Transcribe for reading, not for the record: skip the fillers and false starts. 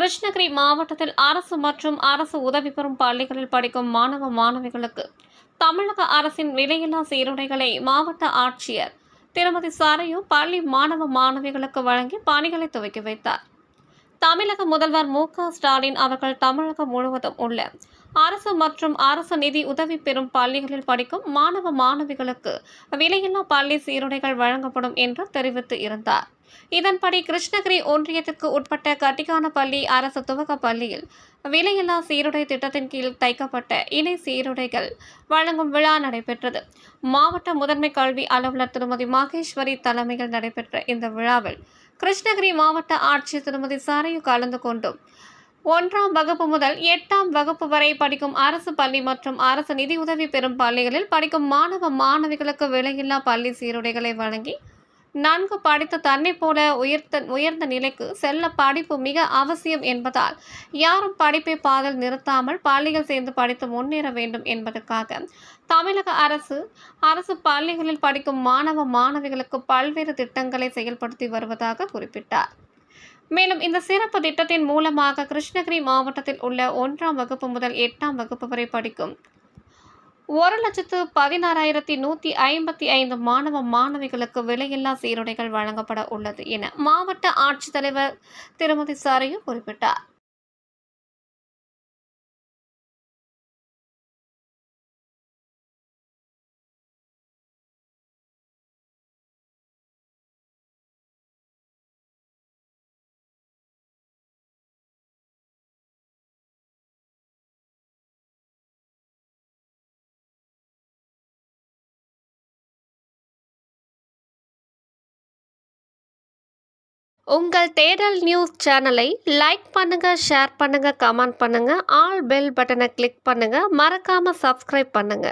கிருஷ்ணகிரி மாவட்டத்தில் அரசு மற்றும் அரசு உதவி பெறும் பள்ளிகளில் படிக்கும் மாணவ மாணவிகளுக்கு தமிழக அரசின் விலையில்லா சீருடைகளை மாவட்ட ஆட்சியர் திருமதி சரையு பள்ளி மாணவ மாணவிகளுக்கு வழங்கி பணிகளை துவக்கி வைத்தார். தமிழக முதல்வர் மு.க.ஸ்டாலின் அவர்கள் தமிழகம் முழுவதும் உள்ள அரசு மற்றும் அரசு நிதி உதவி பெறும் பள்ளிகளில் படிக்கும் மாணவ மாணவிகளுக்கு விலையில்லா பள்ளி சீருடைகள் வழங்கப்படும் என்று தெரிவித்து இருந்தார். இதன்படி கிருஷ்ணகிரி ஒன்றியத்திற்கு உட்பட்ட கட்டிக்கானப்பள்ளி அரசு துவக்க பள்ளியில் விலையில்லா சீருடை திட்டத்தின் கீழ் தைக்கப்பட்ட இணை சீருடைகள் வழங்கும் விழா நடைபெற்றது. மாவட்ட முதன்மை கல்வி அலுவலர் திருமதி மகேஸ்வரி தலைமையில் நடைபெற்ற இந்த விழாவில் கிருஷ்ணகிரி மாவட்ட ஆட்சியர் திருமதி சரையு கலந்து கொண்டும் 1ஆம் வகுப்பு முதல் 8ஆம் வகுப்பு வரை படிக்கும் அரசு பள்ளி மற்றும் அரசு நிதியுதவி பெறும் பள்ளிகளில் படிக்கும் மாணவ மாணவிகளுக்கு விலையில்லா பள்ளி சீருடைகளை வழங்கி நன்கு படித்து தன்னை போல உயர்ந்த நிலைக்கு செல்ல படிப்பு மிக அவசியம் என்பதால் யாரும் படிப்பை பாதில் நிறுத்தாமல் பள்ளியில் சேர்ந்து படித்து முன்னேற வேண்டும் என்பதற்காக தமிழக அரசு பள்ளிகளில் படிக்கும் மாணவ மாணவிகளுக்கு பல்வேறு திட்டங்களை செயல்படுத்தி வருவதாக குறிப்பிட்டார். மேலும் இந்த சிறப்பு திட்டத்தின் மூலமாக கிருஷ்ணகிரி மாவட்டத்தில் உள்ள 1ஆம் வகுப்பு முதல் 8ஆம் வகுப்பு வரை படிக்கும் 1,16,155 மாணவ மாணவிகளுக்கு விலையில்லா சீருடைகள் வழங்கப்பட உள்ளது என மாவட்ட ஆட்சித்தலைவர் திருமதி சரையு குறிப்பிட்டார். உங்கள் தேடல் நியூஸ் சேனலை லைக் பண்ணுங்க, ஷேர் பண்ணுங்க, கமெண்ட் பண்ணுங்க, ஆல் பெல் பட்டனை கிளிக் பண்ணுங்க, மறக்காம சப்ஸ்கிரைப் பண்ணுங்க.